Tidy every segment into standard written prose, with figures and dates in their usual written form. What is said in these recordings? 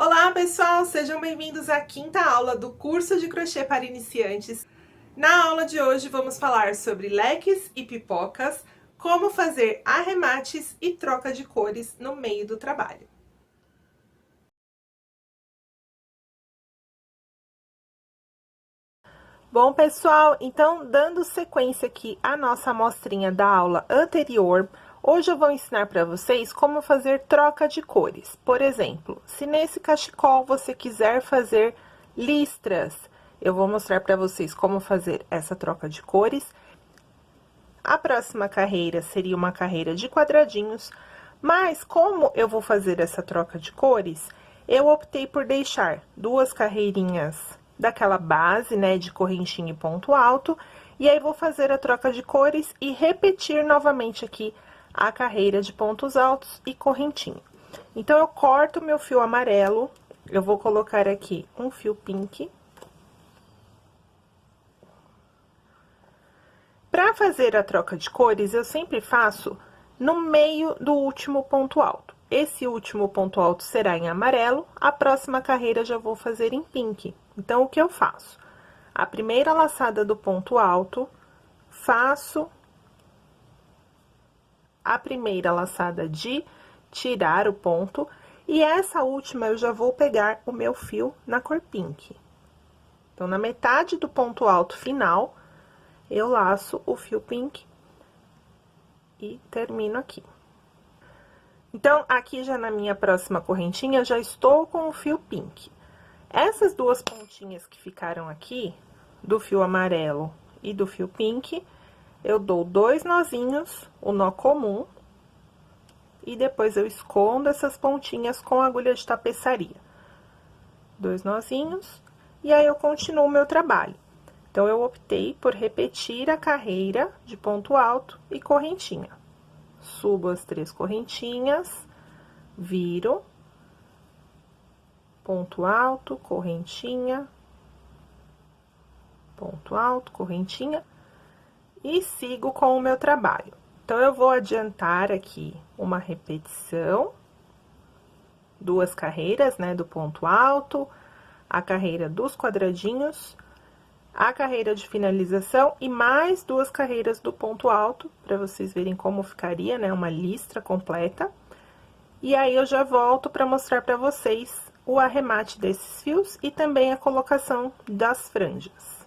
Olá, pessoal! Sejam bem-vindos à quinta aula do curso de crochê para iniciantes. Na aula de hoje vamos falar sobre leques e pipocas, como fazer arremates e troca de cores no meio do trabalho. Bom, pessoal, então, dando sequência aqui à nossa amostrinha da aula anterior, hoje eu vou ensinar para vocês como fazer troca de cores. Por exemplo, se nesse cachecol você quiser fazer listras, eu vou mostrar para vocês como fazer essa troca de cores. A próxima carreira seria uma carreira de quadradinhos, mas como eu vou fazer essa troca de cores, eu optei por deixar duas carreirinhas daquela base, né, de correntinha e ponto alto, e aí vou fazer a troca de cores e repetir novamente aqui a carreira de pontos altos e correntinha. Então, eu corto meu fio amarelo, eu vou colocar aqui um fio pink. Para fazer a troca de cores, eu sempre faço no meio do último ponto alto. Esse último ponto alto será em amarelo, a próxima carreira já vou fazer em pink. Então, o que eu faço? A primeira laçada do ponto alto, faço a primeira laçada de tirar o ponto, e essa última eu já vou pegar o meu fio na cor pink. Então, na metade do ponto alto final, eu laço o fio pink e termino aqui. Então, aqui já na minha próxima correntinha, já estou com o fio pink. Essas duas pontinhas que ficaram aqui, do fio amarelo e do fio pink, eu dou dois nozinhos, o nó comum, e depois eu escondo essas pontinhas com agulha de tapeçaria. Dois nozinhos, e aí eu continuo o meu trabalho. Então, eu optei por repetir a carreira de ponto alto e correntinha. Subo as três correntinhas, viro, ponto alto, correntinha, ponto alto, correntinha, e sigo com o meu trabalho. Então, eu vou adiantar aqui uma repetição, duas carreiras, né, do ponto alto, a carreira dos quadradinhos, a carreira de finalização e mais duas carreiras do ponto alto, para vocês verem como ficaria, né, uma listra completa. E aí, eu já volto para mostrar para vocês o arremate desses fios e também a colocação das franjas.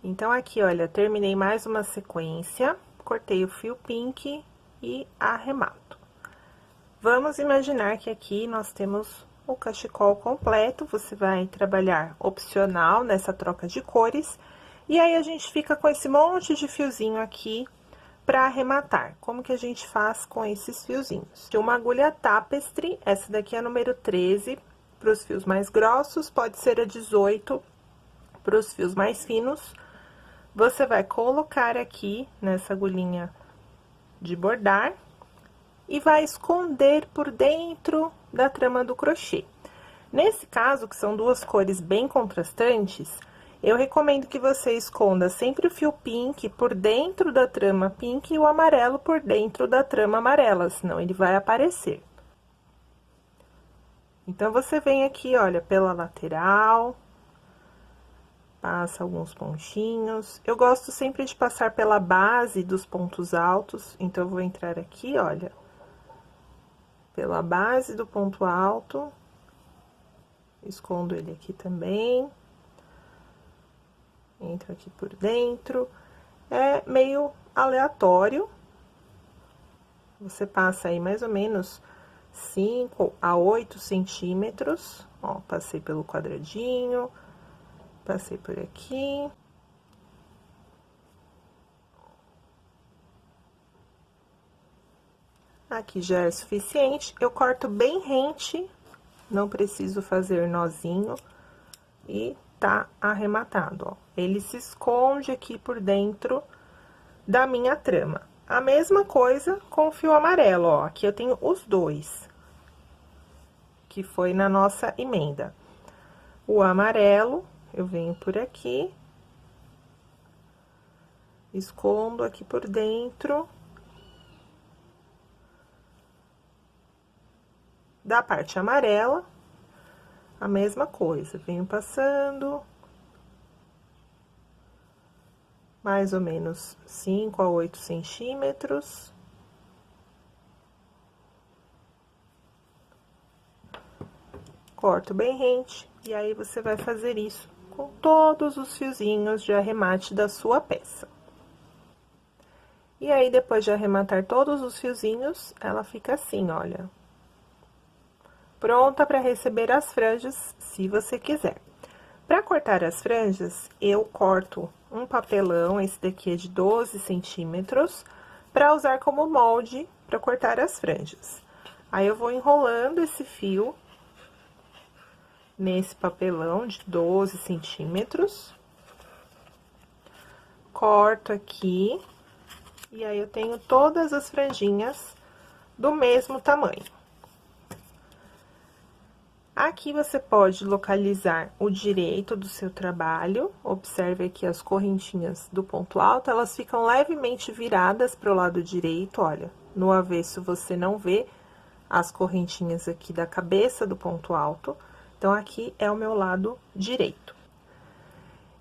Então, aqui, olha, terminei mais uma sequência, cortei o fio pink e arremato. Vamos imaginar que aqui nós temos o cachecol completo, você vai trabalhar opcional nessa troca de cores, e aí a gente fica com esse monte de fiozinho aqui para arrematar. Como que a gente faz com esses fiozinhos? De uma agulha tapestry, essa daqui é a número 13, para os fios mais grossos, pode ser a 18 para os fios mais finos. Você vai colocar aqui nessa agulhinha de bordar e vai esconder por dentro da trama do crochê. Nesse caso, que são duas cores bem contrastantes, eu recomendo que você esconda sempre o fio pink por dentro da trama pink e o amarelo por dentro da trama amarela, senão ele vai aparecer. Então, você vem aqui, olha, pela lateral, passa alguns pontinhos. Eu gosto sempre de passar pela base dos pontos altos, então, eu vou entrar aqui, olha, pela base do ponto alto, escondo ele aqui também. Entro aqui por dentro, é meio aleatório. Você passa aí mais ou menos 5 a 8 centímetros. Ó, passei pelo quadradinho, passei por aqui. Aqui já é suficiente. Eu corto bem rente, não preciso fazer nozinho, e tá arrematado, ó. Ele se esconde aqui por dentro da minha trama. A mesma coisa com o fio amarelo, ó. Aqui eu tenho os dois, que foi na nossa emenda. O amarelo, eu venho por aqui, escondo aqui por dentro. Da parte amarela, a mesma coisa, venho passando mais ou menos 5 a 8 centímetros. Corto bem rente, e aí você vai fazer isso com todos os fiozinhos de arremate da sua peça. E aí, depois de arrematar todos os fiozinhos, ela fica assim, olha. Pronta para receber as franjas, se você quiser. Para cortar as franjas, eu corto um papelão, esse daqui é de 12 centímetros, para usar como molde para cortar as franjas. Aí, eu vou enrolando esse fio nesse papelão de 12 centímetros. Corto aqui, e aí eu tenho todas as franjinhas do mesmo tamanho. Aqui você pode localizar o direito do seu trabalho. Observe aqui as correntinhas do ponto alto, elas ficam levemente viradas para o lado direito, olha. No avesso você não vê as correntinhas aqui da cabeça do ponto alto. Então, aqui é o meu lado direito.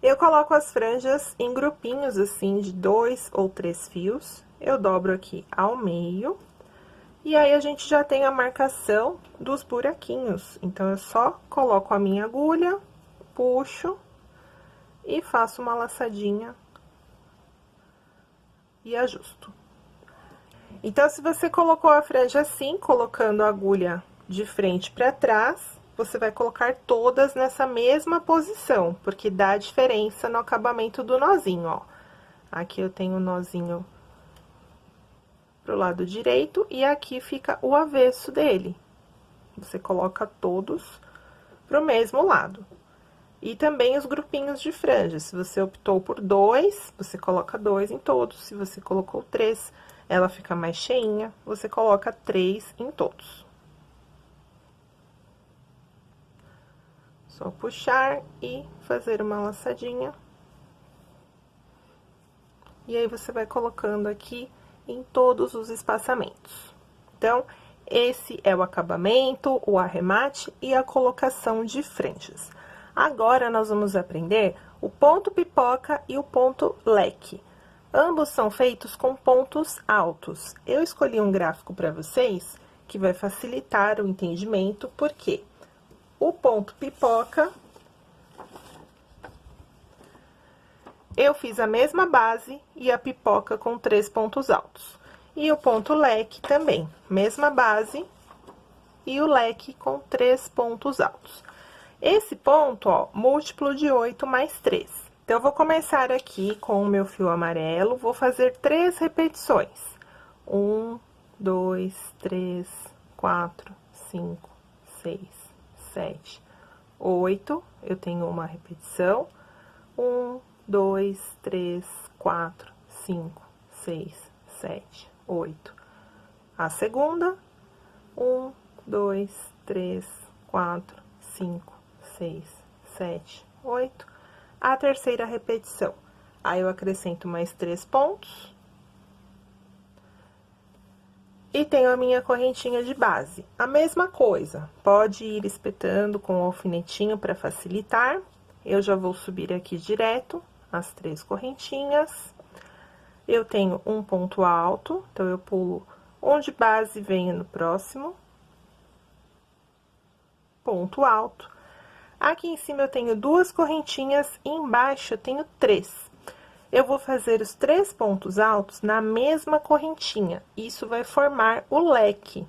Eu coloco as franjas em grupinhos, assim, de 2 ou 3 fios. Eu dobro aqui ao meio. E aí, a gente já tem a marcação dos buraquinhos. Então, eu só coloco a minha agulha, puxo e faço uma laçadinha e ajusto. Então, se você colocou a franja assim, colocando a agulha de frente para trás, você vai colocar todas nessa mesma posição, porque dá diferença no acabamento do nozinho, ó. Aqui eu tenho o nozinho pro lado direito e aqui fica o avesso dele. Você coloca todos pro mesmo lado. E também os grupinhos de franjas. Se você optou por 2, você coloca 2 em todos. Se você colocou 3, ela fica mais cheinha, você coloca 3 em todos. Só puxar e fazer uma laçadinha. E aí, você vai colocando aqui em todos os espaçamentos. Então, esse é o acabamento, o arremate e a colocação de franjas. Agora, nós vamos aprender o ponto pipoca e o ponto leque. Ambos são feitos com pontos altos. Eu escolhi um gráfico para vocês que vai facilitar o entendimento, porque o ponto pipoca, eu fiz a mesma base e a pipoca com 3 pontos altos. E o ponto leque também, mesma base e o leque com 3 pontos altos. Esse ponto, ó, múltiplo de 8 mais 3. Então, eu vou começar aqui com o meu fio amarelo, vou fazer 3 repetições. 1, 2, 3, 4, 5, 6, 7, 8. Eu tenho uma repetição. 1, 2, 3, 4, 5, 6, 7, 8. A segunda. 1, 2, 3, 4, 5, 6, 7, 8. A terceira repetição. Aí, eu acrescento mais 3 pontos. E tenho a minha correntinha de base. A mesma coisa, pode ir espetando com o alfinetinho para facilitar. Eu já vou subir aqui direto as 3 correntinhas. Eu tenho um ponto alto, então, eu pulo um de base e venho no próximo. Ponto alto. Aqui em cima eu tenho 2 correntinhas e embaixo eu tenho 3. Eu vou fazer os 3 pontos altos na mesma correntinha. Isso vai formar o leque.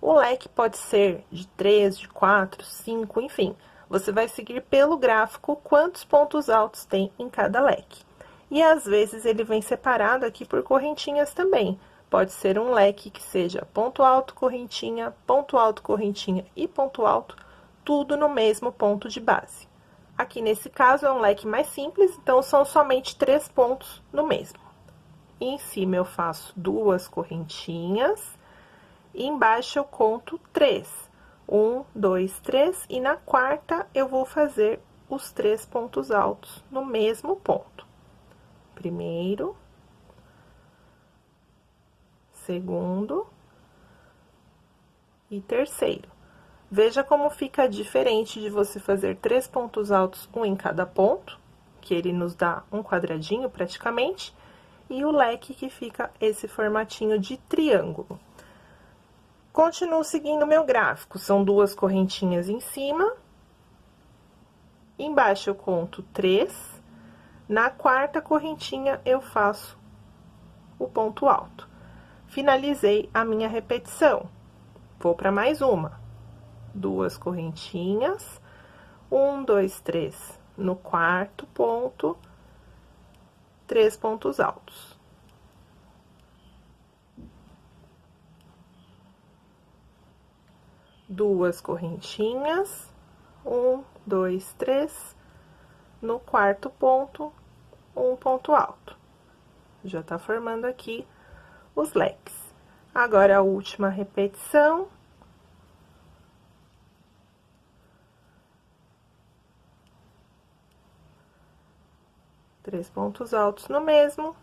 O leque pode ser de 3, de 4, 5, enfim. Você vai seguir pelo gráfico quantos pontos altos tem em cada leque. E às vezes ele vem separado aqui por correntinhas também. Pode ser um leque que seja ponto alto, correntinha e ponto alto, tudo no mesmo ponto de base. Aqui, nesse caso, é um leque mais simples, então, são somente 3 pontos no mesmo. E em cima, eu faço 2 correntinhas, e embaixo eu conto 3. 1, 2, 3, e na quarta, eu vou fazer os 3 pontos altos no mesmo ponto. Primeiro, segundo e terceiro. Veja como fica diferente de você fazer 3 pontos altos, um em cada ponto, que ele nos dá um quadradinho praticamente, e o leque que fica esse formatinho de triângulo. Continuo seguindo meu gráfico, são 2 correntinhas em cima, embaixo eu conto 3, na quarta correntinha eu faço o ponto alto. Finalizei a minha repetição, vou para mais uma. 2 correntinhas, 1, 2, 3 no quarto ponto, 3 pontos altos. Duas correntinhas, 1, 2, 3 no quarto ponto, um ponto alto. Já tá formando aqui os leques. Agora, a última repetição. Três pontos altos no mesmo,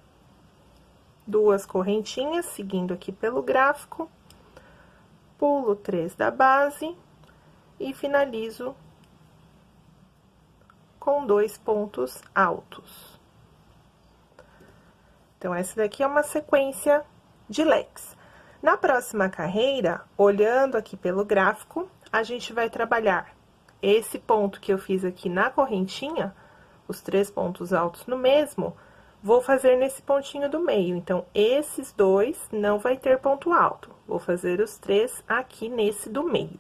2 correntinhas, seguindo aqui pelo gráfico, pulo 3 da base e finalizo com 2 pontos altos. Então, essa daqui é uma sequência de leques. Na próxima carreira, olhando aqui pelo gráfico, a gente vai trabalhar esse ponto que eu fiz aqui na correntinha, os 3 pontos altos no mesmo, vou fazer nesse pontinho do meio. Então, esses 2 não vai ter ponto alto. Vou fazer os 3 aqui nesse do meio.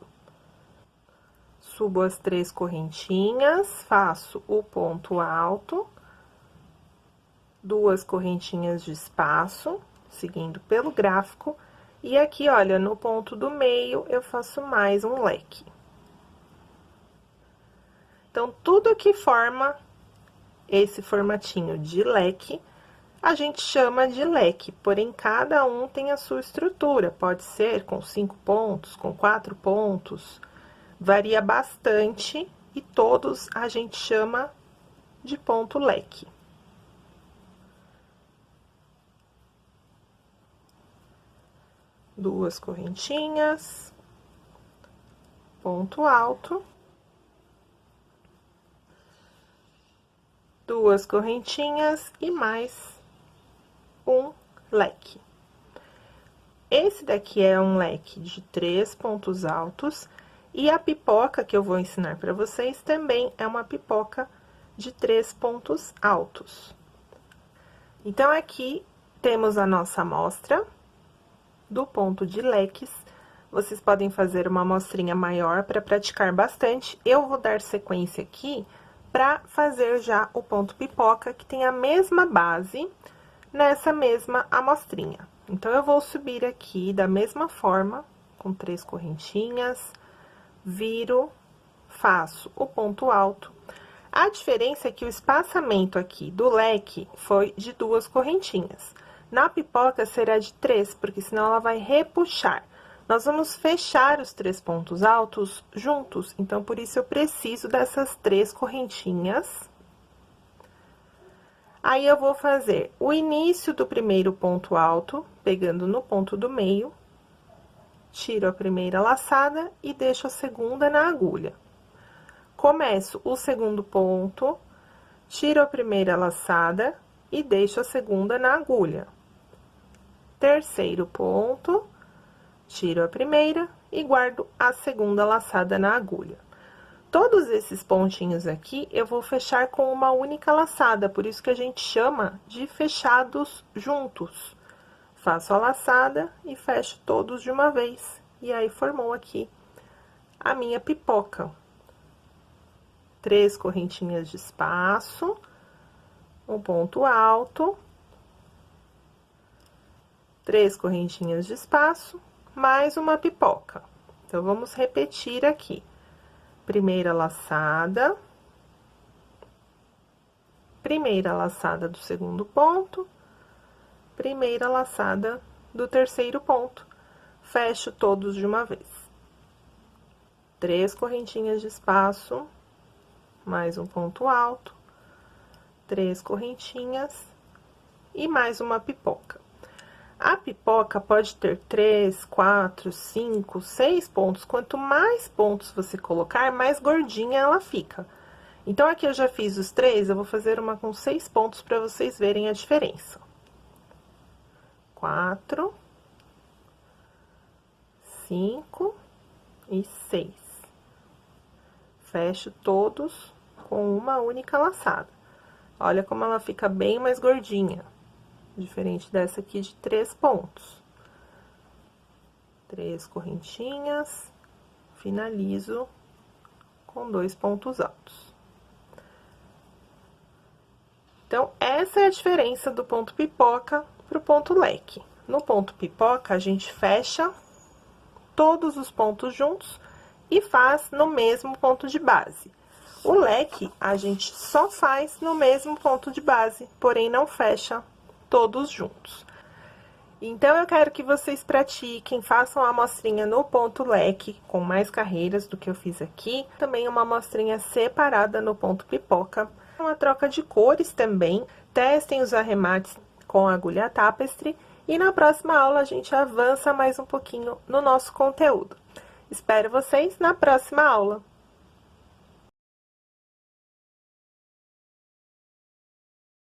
Subo as 3 correntinhas, faço o ponto alto, 2 correntinhas de espaço, seguindo pelo gráfico, e aqui, olha, no ponto do meio, eu faço mais um leque. Então, tudo que forma esse formatinho de leque, a gente chama de leque, porém, cada um tem a sua estrutura. Pode ser com 5 pontos, com 4 pontos, varia bastante, e todos a gente chama de ponto leque. Duas correntinhas, ponto alto. 2 correntinhas e mais um leque. Esse daqui é um leque de 3 pontos altos, e a pipoca que eu vou ensinar para vocês também é uma pipoca de 3 pontos altos. Então, aqui temos a nossa amostra do ponto de leques. Vocês podem fazer uma amostrinha maior para praticar bastante. Eu vou dar sequência aqui para fazer já o ponto pipoca, que tem a mesma base nessa mesma amostrinha. Então, eu vou subir aqui da mesma forma, com 3 correntinhas, viro, faço o ponto alto. A diferença é que o espaçamento aqui do leque foi de 2 correntinhas. Na pipoca será de 3, porque senão ela vai repuxar. Nós vamos fechar os 3 pontos altos juntos, então, por isso, eu preciso dessas 3 correntinhas. Aí, eu vou fazer o início do primeiro ponto alto, pegando no ponto do meio, tiro a primeira laçada e deixo a segunda na agulha. Começo o segundo ponto, tiro a primeira laçada e deixo a segunda na agulha. Terceiro ponto, tiro a primeira e guardo a segunda laçada na agulha. Todos esses pontinhos aqui, eu vou fechar com uma única laçada, por isso que a gente chama de fechados juntos. Faço a laçada e fecho todos de uma vez, e aí formou aqui a minha pipoca. 3 correntinhas de espaço, um ponto alto, 3 correntinhas de espaço, mais uma pipoca. Então, vamos repetir aqui. Primeira laçada do segundo ponto, primeira laçada do terceiro ponto, fecho todos de uma vez. 3 correntinhas de espaço, mais um ponto alto, 3 correntinhas e mais uma pipoca. A pipoca pode ter 3, 4, 5, 6 pontos. Quanto mais pontos você colocar, mais gordinha ela fica. Então, aqui eu já fiz os 3, eu vou fazer uma com 6 pontos para vocês verem a diferença. 4, 5 e 6. Fecho todos com uma única laçada. Olha como ela fica bem mais gordinha. Diferente dessa aqui de 3 pontos. 3 correntinhas, finalizo com 2 pontos altos. Então, essa é a diferença do ponto pipoca pro ponto leque. No ponto pipoca, a gente fecha todos os pontos juntos e faz no mesmo ponto de base. O leque, a gente só faz no mesmo ponto de base, porém não fecha todos juntos. Então, eu quero que vocês pratiquem, façam a amostrinha no ponto leque, com mais carreiras do que eu fiz aqui. Também uma amostrinha separada no ponto pipoca. Uma troca de cores também. Testem os arremates com a agulha tapestry. E na próxima aula, a gente avança mais um pouquinho no nosso conteúdo. Espero vocês na próxima aula.